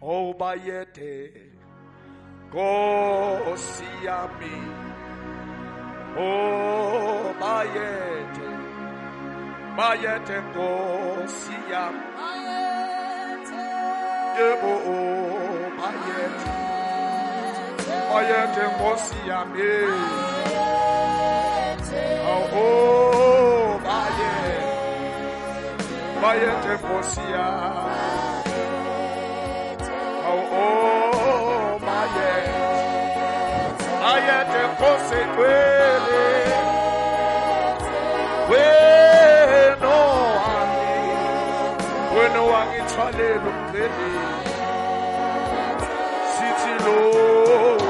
Obayete Nkosi yami Obayete Bayete Nkosi yami Yebo Obayete Bayete Nkosi yami Oh Bayete Nkosi yami Oh, my yes. I am the consequence. When no one is falling, City low,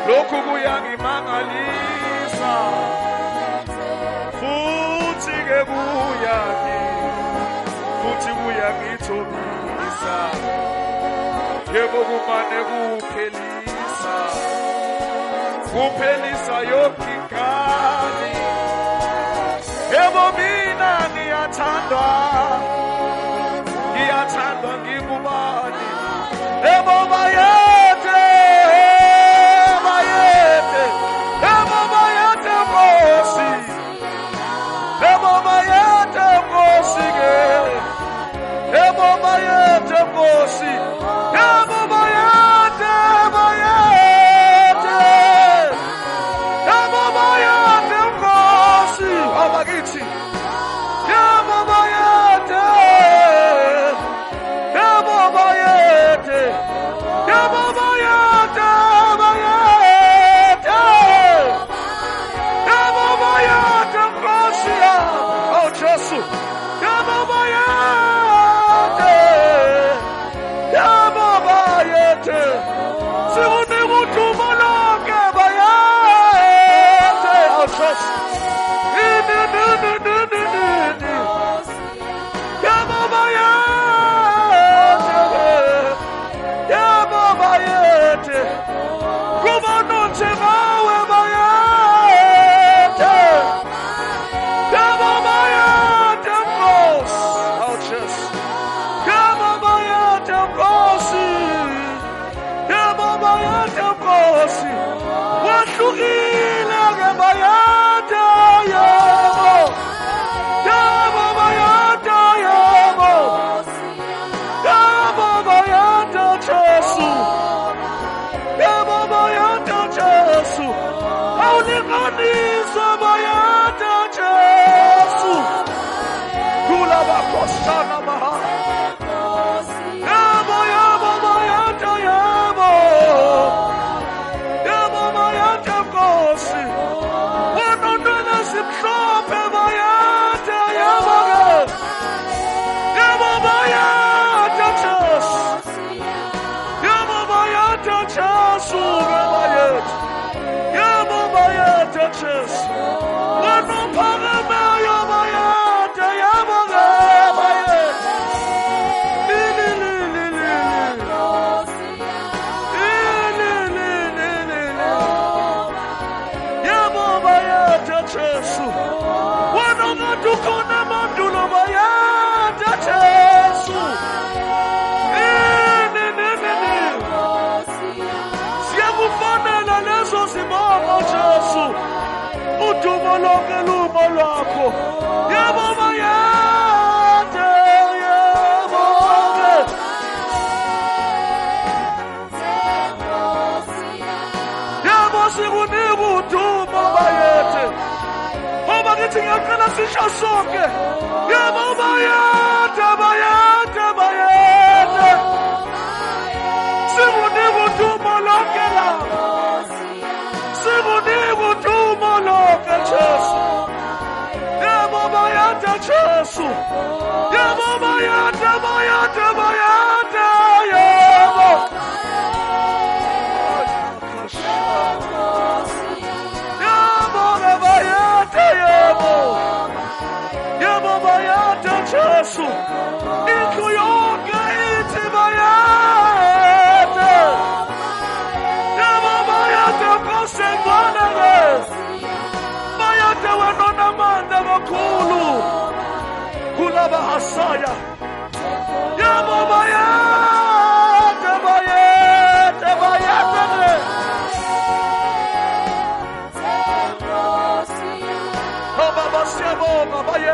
Loku kuyangi mangalisa futhi ke kuyangi thobisa yebo kumane kuphelisa yokinkani yebo mina ngiyathandwa ngikubani yebo bayete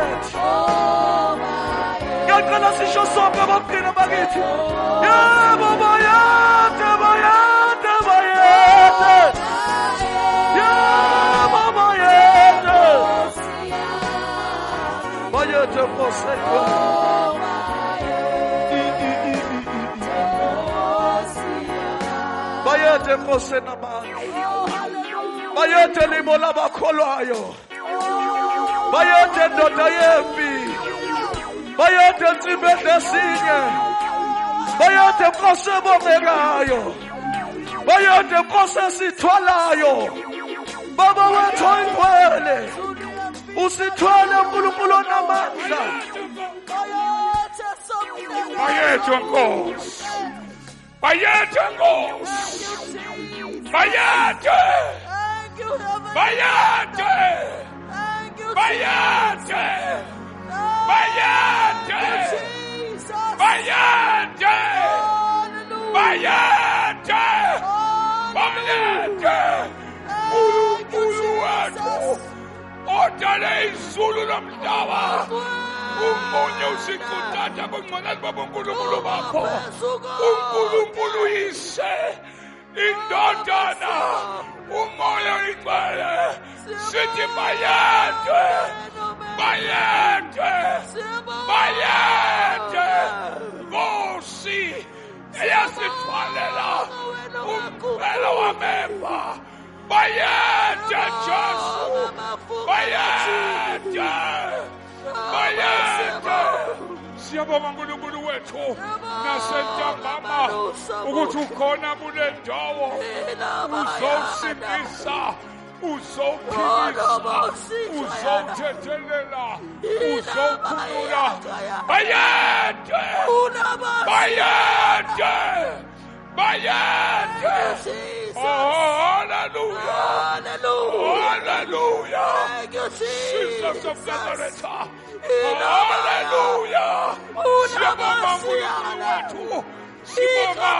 bayede. Ngiyaqala sisho sonke abamdeni bakithi. Yebo bayede, bayede, bayede. Yebo bayede. Bayede Nkosi. Bayede Nkosi namandla. Bayede limo labakholwayo. Bayede ndoda yempi. Bayede nsibende sinye. Bayede Nkosi ebongekayo. Bayede Nkosi esithwalayo. Baba wethu oyingcwele. Usithwale uNkulunkulu onamandla. Bayede Nkosi. Bayede Nkosi. Bayede. Bayede. Bayede. Bayede. Bayede. Bayede. Bayede. Unkulunkulu wethu odale izulu nomhlaba. Umoya usikhuthaza kungcwele babonkulunkulu bakho. uNkulunkulu yise indodana umoya oyingcwele sithi bayede. Bayede. Bayede. Nkosi eyasithwalela umqhele wameva. Bayede Jesu. Bayede. Bayede. Siyabonga uNkulunkulu wethu nasentambama ukuthi ukhona kule ndawo. Uzosindisa, uzophilisa, uzothethelela, uzokhulula. Bayede. Bayede. Bayede. Hallelujah. Hallelujah. Jesus of Nazareth. Hallelujah. Siyabonga uNkulunkulu wethu. Sibonga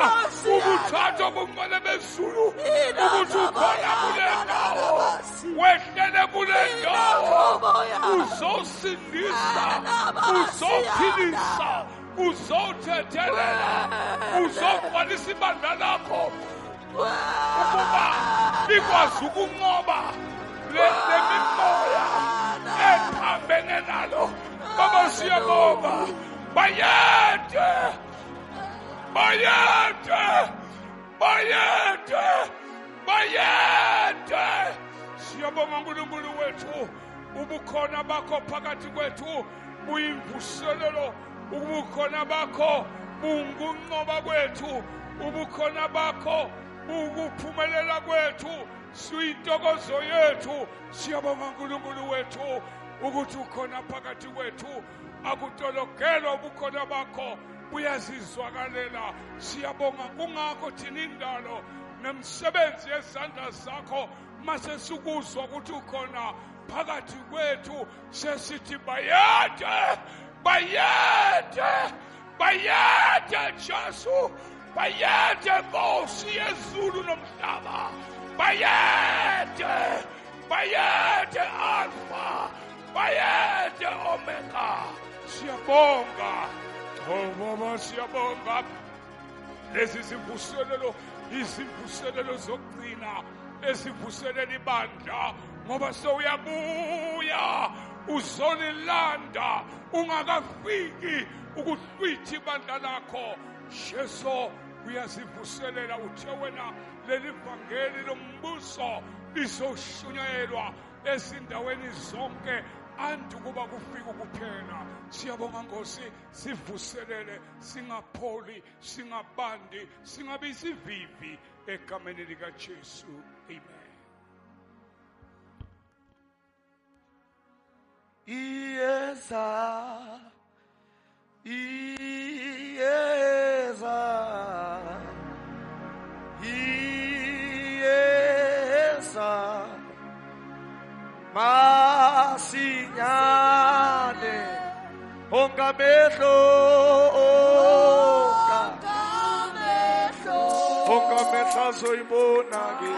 ubuthatha bungcwele bezulu ukuthi ukhona kule ndawo. Wehlele kule ndawo. Uzosindisa, uzophilisa, uzothethelela, uzogcwalisa ibandla lakho ukuba likwazi ukunqoba le mimoya ephambene nalo. Baba siyabonga. Bayede. Bayede. Bayede. Bayede. Siyabonga uNkulunkulu wethu. Ubukhona bakho phakathi kwethu buyimvuselelo. Ubukhona bakho bungunqoba kwethu. Ubukhona bakho ukuphumelela kwethu. Siyintokozo yethu. Siyabonga uNkulunkulu wethu ukuthi ukhona phakathi kwethu. Akutolokelwa ubukhona bakho buyazizwakalela. Siyabonga kungakho thina indalo nemsebenzi yezandla zakho mase sikuzwa ukuthi ukhona phakathi kwethu sesithi bayede. Bayede. Bayede Jesu. Bayede Nkosi yezulu nomhlaba. Bayede. Bayede Alpha. Bayede Omega. Siyabonga. Oh Baba siyabonga. Lezi izimvuselelo zokugcina ezivuselela ibandla ngoba sewuyabuya uzolilanda ungakafiki ukuhlwitha ibandla lakho. Jesu uyazivuselela uthe wena leli vangeli lombuso lizoshunyayelwa ezindaweni zonke andi kuba kufika ukuphela. Siyabonga Nkosi, sivuselele, singapholi, singabandi, singabi isivivi egameni likaJesu. Amen. Iyeza. Iyeza. Iyeza. Masinyane ongamehlo ongamehlo zoyibona ke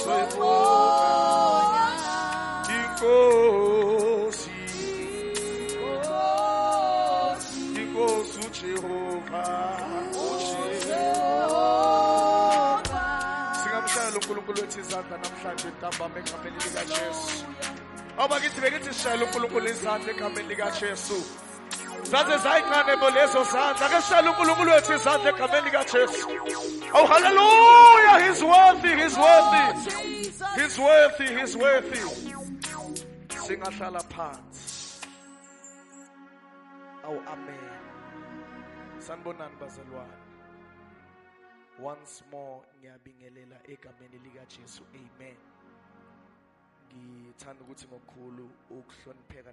zoyibona inkosi Singamshayela uNkulunkulu wethu izandla namhlanje ntambama egameni likaJesu. Abakithi bekithi sishayela uNkulunkulu izandla egameni likaJesu. Zaze zayincane bolezo zandla ke sishayela uNkulunkulu wethu izandla egameni likaJesu. Oh hallelujah, he's worthy, he's worthy. He's worthy, he's worthy. Singahlala phansi. Awu amen. Sanibonani bazalwane. Once more ngiyabingelela egameni likaJesu. Amen. Ngithanda ukuthi ngokukhulu ukuhlonipheka